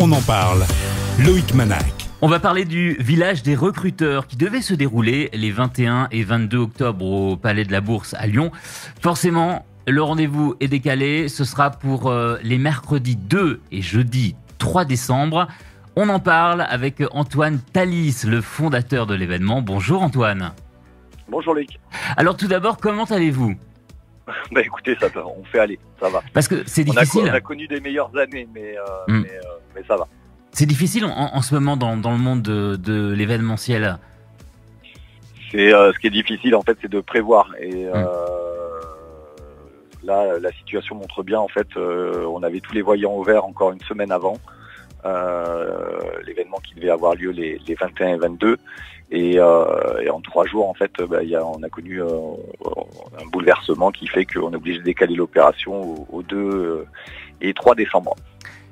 On en parle. Loïc Manac. On va parler du village des recruteurs qui devait se dérouler les 21 et 22 octobre au Palais de la Bourse à Lyon. Forcément, le rendez-vous est décalé. Ce sera pour les mercredis 2 et jeudi 3 décembre. On en parle avec Antoine Thalys, le fondateur de l'événement. Bonjour Antoine. Bonjour Loïc. Alors tout d'abord, comment allez-vous ? Écoutez, ça va, on fait aller, ça va. Parce que c'est difficile. On a connu des meilleures années, mais ça va. C'est difficile en ce moment dans le monde de l'événementiel. Ce qui est difficile en fait, c'est de prévoir. Et là, la situation montre bien en fait. On avait tous les voyants au vert encore une semaine avant l'événement qui devait avoir lieu les 21 et 22. Et en 3 jours, en fait, on a connu un bouleversement qui fait qu'on est obligé de décaler l'opération au 2 et 3 décembre.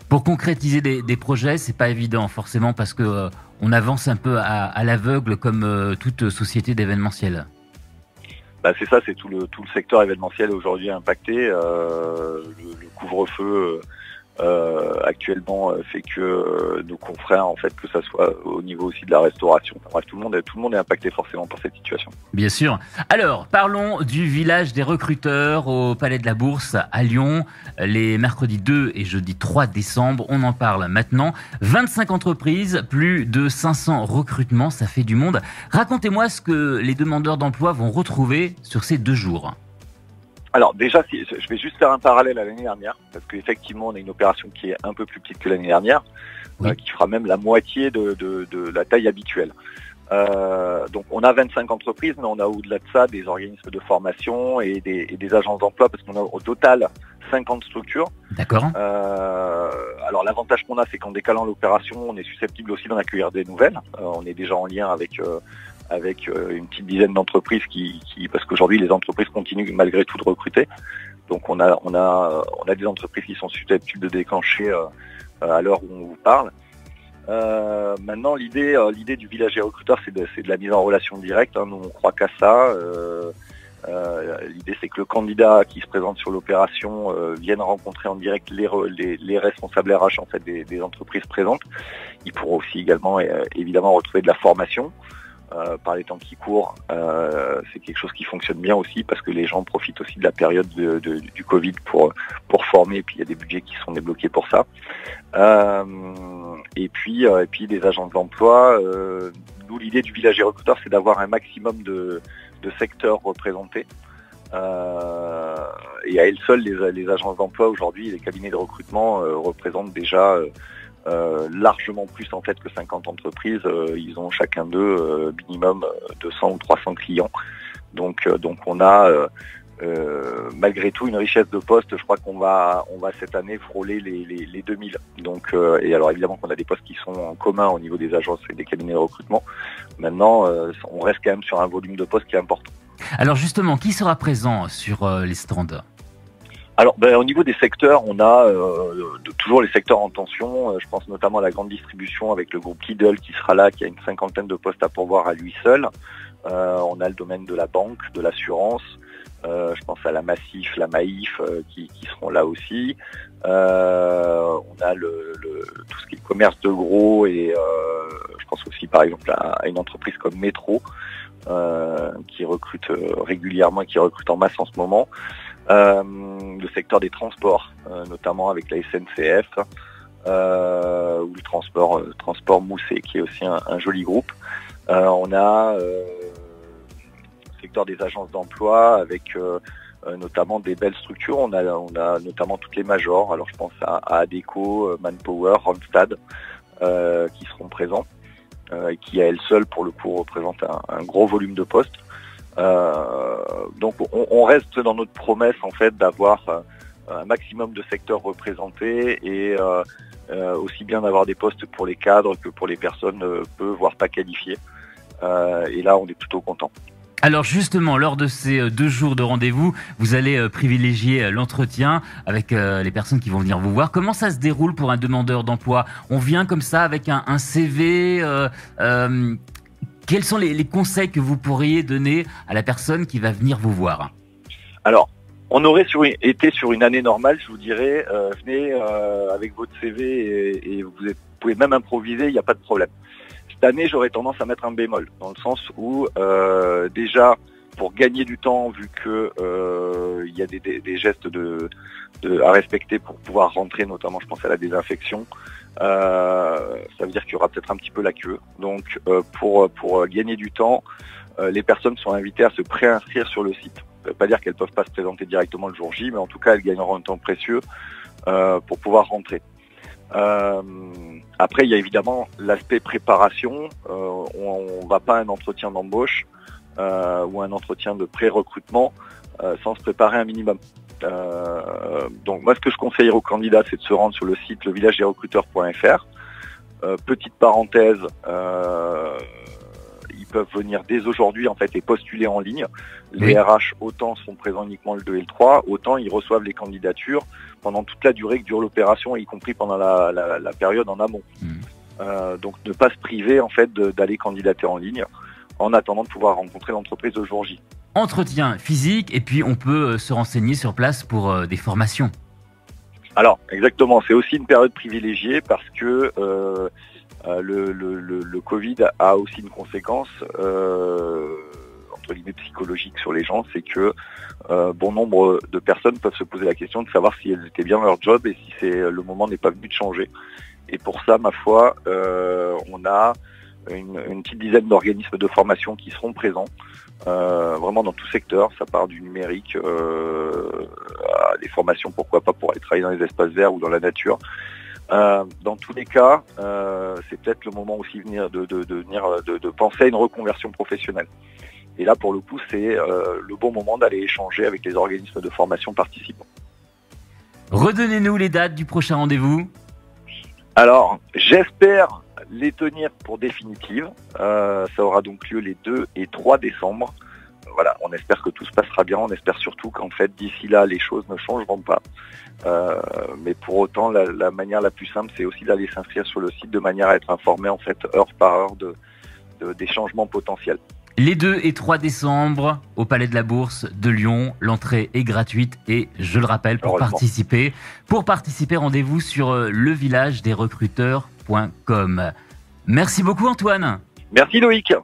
Pour concrétiser des projets, c'est pas évident forcément parce que on avance un peu à l'aveugle comme toute société d'événementiel. C'est ça, c'est tout le secteur événementiel aujourd'hui impacté. Le couvre-feu actuellement fait que nos confrères, en fait, que ça soit au niveau aussi de la restauration. Bref, tout le monde est impacté forcément par cette situation. Bien sûr. Alors, parlons du village des recruteurs au Palais de la Bourse à Lyon, les mercredis 2 et jeudi 3 décembre. On en parle maintenant. 25 entreprises, plus de 500 recrutements, ça fait du monde. Racontez-moi ce que les demandeurs d'emploi vont retrouver sur ces 2 jours. Alors déjà, je vais juste faire un parallèle à l'année dernière, parce qu'effectivement, on a une opération qui est un peu plus petite que l'année dernière, oui. Qui fera même la moitié de la taille habituelle. Donc on a 25 entreprises, mais on a au-delà de ça des organismes de formation et des agences d'emploi, parce qu'on a au total 50 structures. D'accord. Alors l'avantage qu'on a, c'est qu'en décalant l'opération, on est susceptible aussi d'en accueillir des nouvelles. On est déjà en lien avec une petite dizaine d'entreprises qui parce qu'aujourd'hui les entreprises continuent malgré tout de recruter. Donc on a des entreprises qui sont susceptibles de déclencher à l'heure où on vous parle. Maintenant l'idée du village des recruteurs, c'est de la mise en relation directe. Nous on croit qu'à ça. L'idée c'est que le candidat qui se présente sur l'opération vienne rencontrer en direct les responsables RH en fait des entreprises présentes. Ils pourront aussi également évidemment retrouver de la formation. Par les temps qui courent, c'est quelque chose qui fonctionne bien aussi parce que les gens profitent aussi de la période du Covid pour former, et puis il y a des budgets qui sont débloqués pour ça. Et puis des agences d'emploi. Nous, l'idée du village des recruteurs, c'est d'avoir un maximum de secteurs représentés. Et à elles seules, les agences d'emploi aujourd'hui, les cabinets de recrutement représentent déjà largement plus en fait que 50 entreprises. Ils ont chacun d'eux minimum 200 ou 300 clients. Donc on a malgré tout une richesse de postes. Je crois qu'on va cette année frôler les 2000. Donc et alors évidemment qu'on a des postes qui sont en commun au niveau des agences et des cabinets de recrutement. Maintenant on reste quand même sur un volume de postes qui est important. Alors justement, qui sera présent sur les stands ? Alors, au niveau des secteurs, on a toujours les secteurs en tension. Je pense notamment à la grande distribution avec le groupe Lidl qui sera là, qui a une 50aine de postes à pourvoir à lui seul. On a le domaine de la banque, de l'assurance. Je pense à la Massif, la Maïf qui seront là aussi. On a tout ce qui est commerce de gros et je pense aussi par exemple à une entreprise comme Métro qui recrute régulièrement, qui recrute en masse en ce moment. Le secteur des transports, notamment avec la SNCF, ou le transport Mousset, qui est aussi un joli groupe. On a le secteur des agences d'emploi avec notamment des belles structures. On a notamment toutes les majors. Alors je pense à Adecco, Manpower, Randstad, qui seront présents, et qui à elles seules pour le coup représentent un gros volume de postes. Donc on reste dans notre promesse en fait d'avoir un maximum de secteurs représentés et aussi bien d'avoir des postes pour les cadres que pour les personnes peu voire pas qualifiées. Et là on est plutôt content. Alors justement, lors de ces 2 jours de rendez-vous, vous allez privilégier l'entretien avec les personnes qui vont venir vous voir. Comment ça se déroule pour un demandeur d'emploi ? On vient comme ça avec un CV Quels sont les conseils que vous pourriez donner à la personne qui va venir vous voir ? Alors, On aurait été sur une année normale, je vous dirais, venez avec votre CV et vous pouvez même improviser, il n'y a pas de problème. Cette année, j'aurais tendance à mettre un bémol, dans le sens où déjà, pour gagner du temps, vu que il y a des gestes à respecter pour pouvoir rentrer, notamment je pense à la désinfection, ça veut dire qu'il y aura peut-être un petit peu la queue. Donc pour gagner du temps, les personnes sont invitées à se préinscrire sur le site. Ça ne veut pas dire qu'elles ne peuvent pas se présenter directement le jour J, mais en tout cas elles gagneront un temps précieux pour pouvoir rentrer. Après, il y a évidemment l'aspect préparation. On ne va pas à un entretien d'embauche ou un entretien de pré-recrutement sans se préparer un minimum. Donc moi, ce que je conseillerais aux candidats, c'est de se rendre sur le site levillageDesRecruteurs.fr. Petite parenthèse, ils peuvent venir dès aujourd'hui en fait et postuler en ligne. Les RH autant sont présents uniquement le 2 et le 3, autant ils reçoivent les candidatures pendant toute la durée que dure l'opération, y compris pendant la période en amont. Donc ne pas se priver en fait d'aller candidater en ligne en attendant de pouvoir rencontrer l'entreprise le jour J. Entretien physique et puis on peut se renseigner sur place pour des formations. Alors exactement, c'est aussi une période privilégiée parce que le Covid a aussi une conséquence entre guillemets psychologique sur les gens, c'est que bon nombre de personnes peuvent se poser la question de savoir si elles étaient bien dans leur job et si le moment n'est pas venu de changer. Et pour ça, ma foi, on a une petite dizaine d'organismes de formation qui seront présents, vraiment dans tout secteur. Ça part du numérique à des formations, pourquoi pas, pour aller travailler dans les espaces verts ou dans la nature. Dans tous les cas, c'est peut-être le moment aussi de penser à une reconversion professionnelle. Et là, pour le coup, c'est le bon moment d'aller échanger avec les organismes de formation participants. Redonnez-nous les dates du prochain rendez-vous. Alors, j'espère les tenir pour définitives. Ça aura donc lieu les 2 et 3 décembre. Voilà, on espère que tout se passera bien. On espère surtout qu'en fait, d'ici là, les choses ne changeront pas. Mais pour autant, la manière la plus simple, c'est aussi d'aller s'inscrire sur le site de manière à être informé en fait heure par heure des changements potentiels. Les 2 et 3 décembre au Palais de la Bourse de Lyon. L'entrée est gratuite et je le rappelle, pour participer, rendez-vous sur levillageDesRecruteurs.com. Merci beaucoup Antoine. Merci Loïc.